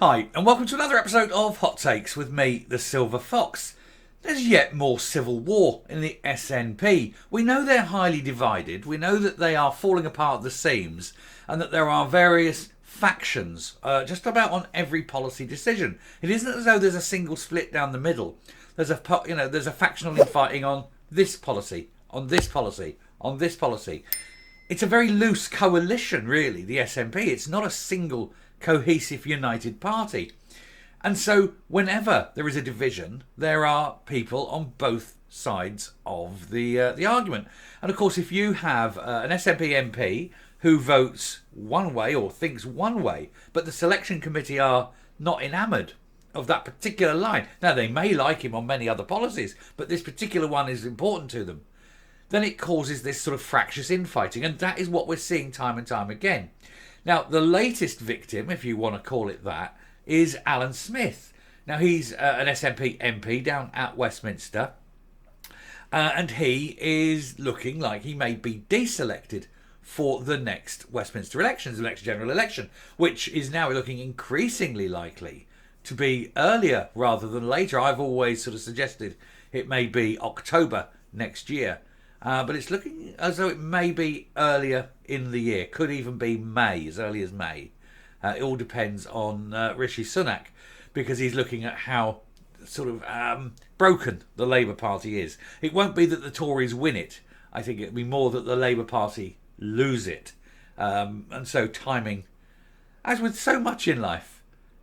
Hi, and welcome to another episode of Hot Takes with me, the Silver Fox. There's yet more civil war in the SNP. We know they're highly divided, we know that they are falling apart at the seams, and that there are various factions just about on every policy decision. It isn't as though there's a single split down the middle. There's a factional infighting on this policy, on this policy, on this policy. It's a very loose coalition, really, the SNP. It's not a single cohesive united party. And so whenever there is a division, there are people on both sides of the argument. And of course, if you have an SNP MP who votes one way or thinks one way, but the selection committee are not enamoured of that particular line, now they may like him on many other policies, but this particular one is important to them, then it causes this sort of fractious infighting. And that is what we're seeing time and time again. Now, the latest victim, if you want to call it that, is Alyn Smith. Now, he's an SNP MP down at Westminster, and he is looking like he may be deselected for the next Westminster elections, the next general election, which is now looking increasingly likely to be earlier rather than later. I've always sort of suggested it may be October next year. But it's looking as though it may be earlier in the year. Could even be May, as early as May. It all depends on Rishi Sunak, because he's looking at how sort of broken the Labour Party is. It won't be that the Tories win it. I think it'll be more that the Labour Party lose it. And so timing, as with so much in life,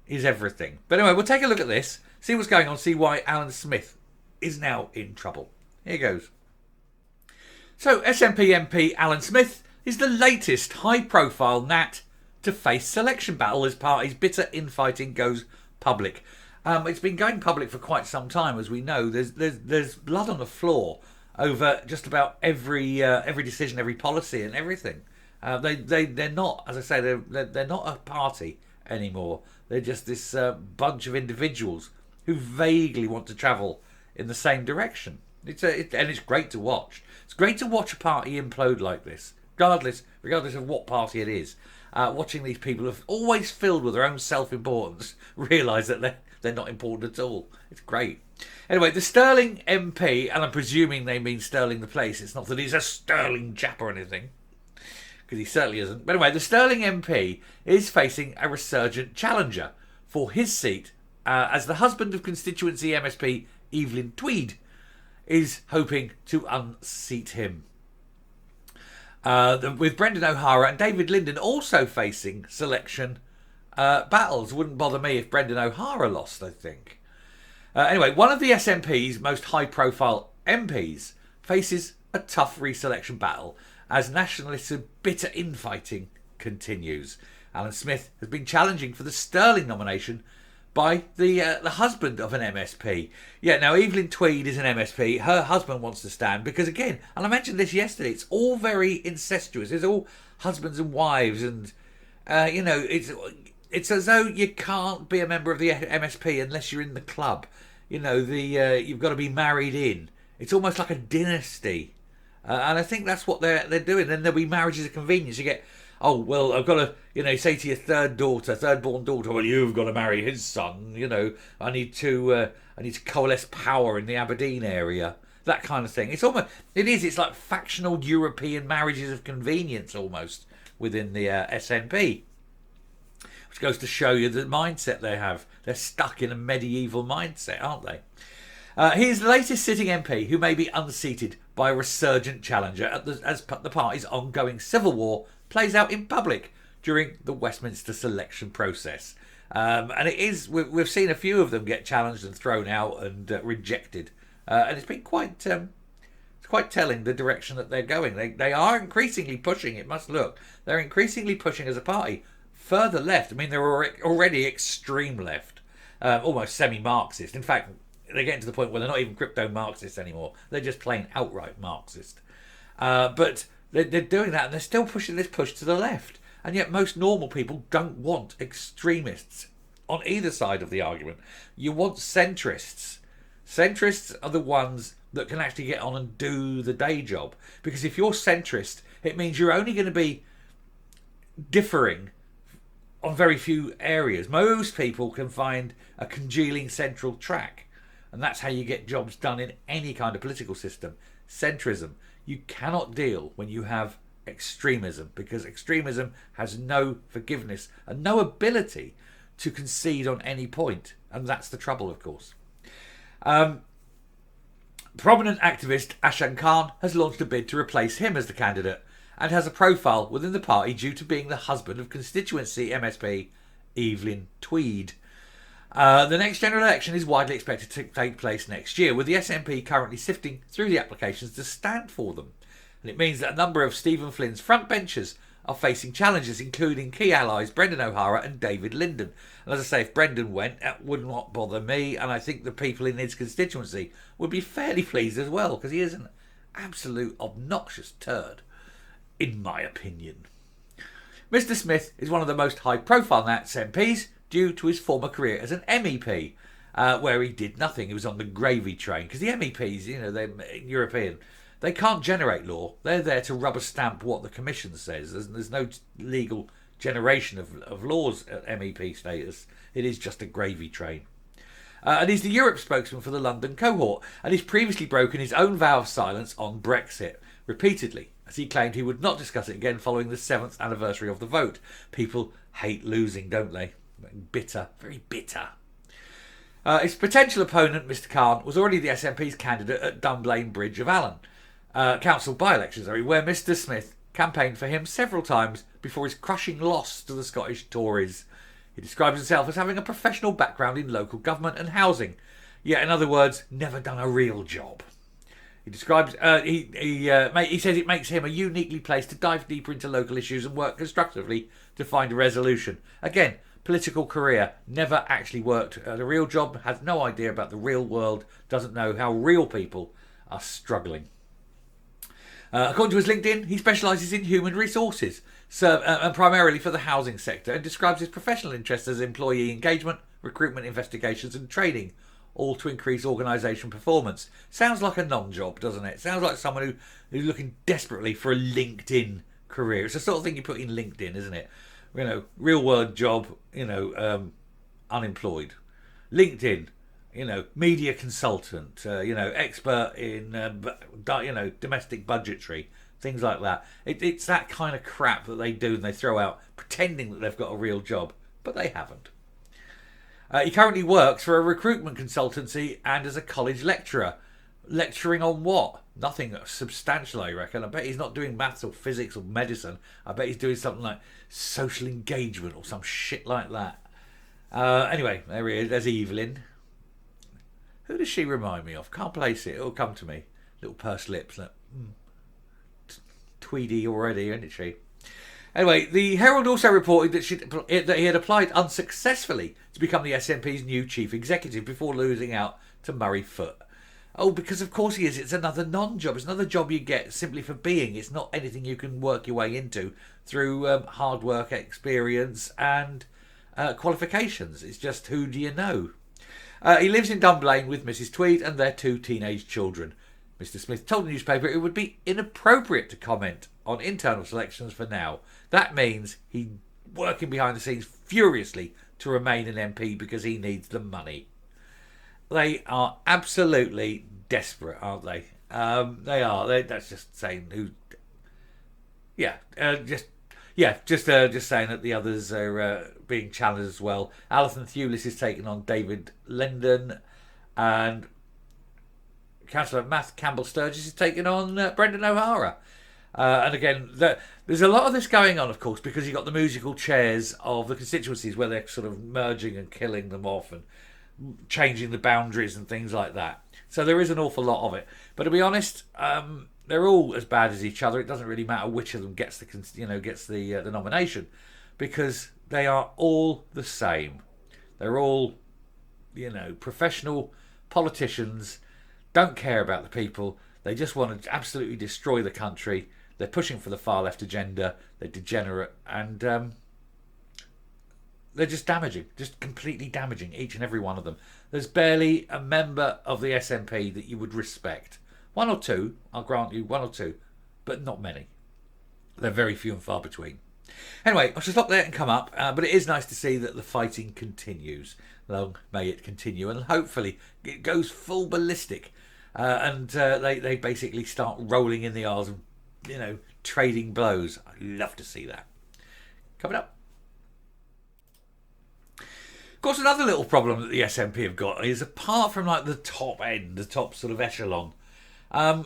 is everything. But anyway, we'll take a look at this, see what's going on, see why Alyn Smith is now in trouble. Here goes. So, SNP MP Alyn Smith is the latest high-profile Nat to face selection battle as party's bitter infighting goes public. It's been going public for quite some time, as we know. There's blood on the floor over just about every decision, every policy, and everything. They're not, as I say, they're not a party anymore. They're just this bunch of individuals who vaguely want to travel in the same direction. And it's great to watch. It's great to watch a party implode like this, regardless of what party it is. Watching these people who are always filled with their own self-importance realise that they're not important at all. It's great. Anyway, the Stirling MP, and I'm presuming they mean Stirling the place. It's not that he's a Stirling Jap or anything, because he certainly isn't. But anyway, the Stirling MP is facing a resurgent challenger for his seat as the husband of constituency MSP Evelyn Tweed is hoping to unseat him. With Brendan O'Hara and David Linden also facing selection battles. Wouldn't bother me if Brendan O'Hara lost, I think. Anyway, one of the SNP's most high-profile MPs faces a tough reselection battle as nationalists' bitter infighting continues. Alyn Smith has been challenging for the Stirling nomination by the husband of an MSP. Yeah, now Evelyn Tweed is an MSP. Her husband wants to stand because, again, and I mentioned this yesterday, it's all very incestuous. It's all husbands and wives, and it's as though you can't be a member of the MSP unless you're in the club. You've got to be married in. It's almost like a dynasty, and I think that's what they're doing. Then there'll be marriages of convenience. You get, oh, well, I've got to, say to your third-born daughter, well, you've got to marry his son. I need to coalesce power in the Aberdeen area. That kind of thing. It's like factional European marriages of convenience almost within the SNP. Which goes to show you the mindset they have. They're stuck in a medieval mindset, aren't they? He is the latest sitting MP who may be unseated by a resurgent challenger as the party's ongoing civil war plays out in public during the Westminster selection process. And it is, we've seen a few of them get challenged and thrown out and rejected. And it's been quite telling the direction that they're going. They are increasingly pushing, it must look. They're increasingly pushing as a party further left. I mean, they're already extreme left, almost semi-Marxist. In fact, they're getting to the point where they're not even crypto-Marxist anymore. They're just plain outright Marxist. But they're doing that, and they're still pushing this push to the left. And yet most normal people don't want extremists on either side of the argument. You want centrists. Centrists are the ones that can actually get on and do the day job. Because if you're centrist, it means you're only going to be differing on very few areas. Most people can find a congealing central track, and that's how you get jobs done in any kind of political system. Centrism. You cannot deal when you have extremism, because extremism has no forgiveness and no ability to concede on any point, and that's the trouble, of course. Prominent activist Ashan Khan has launched a bid to replace him as the candidate, and has a profile within the party due to being the husband of constituency MSP Evelyn Tweed. The next general election is widely expected to take place next year, with the SNP currently sifting through the applications to stand for them. And it means that a number of Stephen Flynn's frontbenchers are facing challenges, including key allies Brendan O'Hara and David Linden. And as I say, if Brendan went, that would not bother me, and I think the people in his constituency would be fairly pleased as well, because he is an absolute obnoxious turd, in my opinion. Mr Smith is one of the most high-profile Nats MPs due to his former career as an MEP, where he did nothing. He was on the gravy train, because the MEPs, they're European. They can't generate law. They're there to rubber stamp what the Commission says. There's no legal generation of laws at MEP status. It is just a gravy train. And he's the Europe spokesman for the London cohort, and he's previously broken his own vow of silence on Brexit repeatedly, as he claimed he would not discuss it again following the 7th anniversary of the vote. People hate losing, don't they? Bitter, very bitter. His potential opponent, Mr Khan, was already the SNP's candidate at Dunblane Bridge of Alyn council by-elections, where Mr Smith campaigned for him several times before his crushing loss to the Scottish Tories. He describes himself as having a professional background in local government and housing, yet in other words, never done a real job. He describes he says it makes him a uniquely placed to dive deeper into local issues and work constructively to find a resolution. Again, political career, never actually worked at a real job, has no idea about the real world, doesn't know how real people are struggling. According to his LinkedIn, he specialises in human resources, and primarily for the housing sector, and describes his professional interests as employee engagement, recruitment investigations and training, all to increase organisation performance. Sounds like a non-job, doesn't it? Sounds like someone who's looking desperately for a LinkedIn career. It's the sort of thing you put in LinkedIn, isn't it? Real world job, unemployed. LinkedIn, media consultant, expert in, domestic budgetary, things like that. It's that kind of crap that they do and they throw out, pretending that they've got a real job, but they haven't. He currently works for a recruitment consultancy and as a college lecturer. Lecturing on what? Nothing substantial, I reckon. I bet he's not doing maths or physics or medicine. I bet he's doing something like social engagement or some shit like that. Anyway, there he is. There's Evelyn. Who does she remind me of? Can't place it. It'll come to me. Little pursed lips. Like, Tweedy already, isn't she? Anyway, the Herald also reported that he had applied unsuccessfully to become the SNP's new chief executive before losing out to Murray Foote. Oh, because of course he is. It's another non-job. It's another job you get simply for being. It's not anything you can work your way into through hard work, experience and qualifications. It's just, who do you know? He lives in Dunblane with Mrs Tweed and their 2 teenage children. Mr Smith told the newspaper it would be inappropriate to comment on internal selections for now. That means he's working behind the scenes furiously to remain an MP because he needs the money. They are absolutely desperate, aren't they? They are. That's just saying who. Just saying that the others are being challenged as well. Alison Thewlis is taking on David Linden, and Councillor Matt Campbell Sturgis is taking on Brendan O'Hara. And again, there's a lot of this going on, of course, because you've got the musical chairs of the constituencies where they're sort of merging and killing them off and changing the boundaries and things like that. So there is an awful lot of it. But to be honest, they're all as bad as each other. It doesn't really matter which of them gets the nomination, because they are all the same. They're all, professional politicians, don't care about the people. They just want to absolutely destroy the country. They're pushing for the far left agenda. They're degenerate, and they're just damaging, just completely damaging each and every one of them. There's barely a member of the SNP that you would respect. 1 or 2, I'll grant you, 1 or 2, but not many. They're very few and far between. Anyway, I shall stop there and come up, but it is nice to see that the fighting continues. Long may it continue, and hopefully it goes full ballistic, and they basically start rolling in the R's and, trading blows. I'd love to see that. Coming up. Of course, another little problem that the SNP have got is, apart from like the top end, the top sort of echelon, a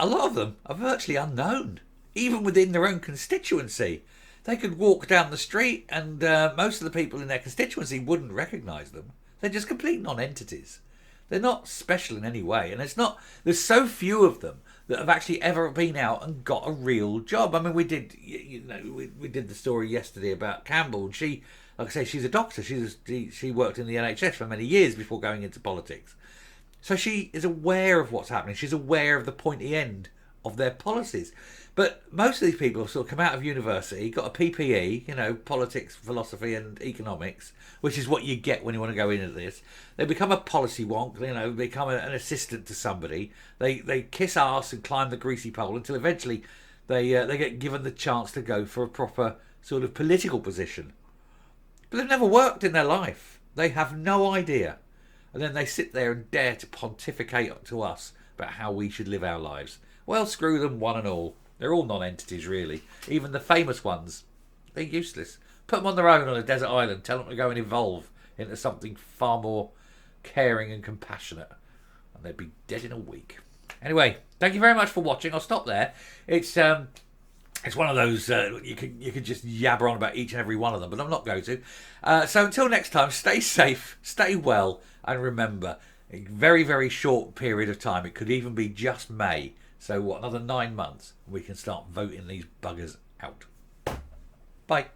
lot of them are virtually unknown, even within their own constituency. They could walk down the street and most of the people in their constituency wouldn't recognise them. They're just complete non-entities. They're not special in any way, and there's so few of them that have actually ever been out and got a real job. I mean, we did the story yesterday about Campbell, and she, like I say, she's a doctor. She worked in the NHS for many years before going into politics. So she is aware of what's happening. She's aware of the pointy end of their policies. But most of these people have sort of come out of university, got a PPE, politics, philosophy and economics, which is what you get when you want to go into this. They become a policy wonk, become an assistant to somebody. They kiss arse and climb the greasy pole until eventually they get given the chance to go for a proper sort of political position. But they've never worked in their life. They have no idea. And then they sit there and dare to pontificate to us about how we should live our lives. Well, screw them one and all. They're all non-entities, really. Even the famous ones, they're useless. Put them on their own on a desert island. Tell them to go and evolve into something far more caring and compassionate, and they'd be dead in a week. Anyway, thank you very much for watching. I'll stop there. It's one of those you could just yabber on about each and every one of them, but I'm not going to. So until next time, stay safe, stay well, and remember, a very, very short period of time. It could even be just May. So what, another 9 months, we can start voting these buggers out. Bye.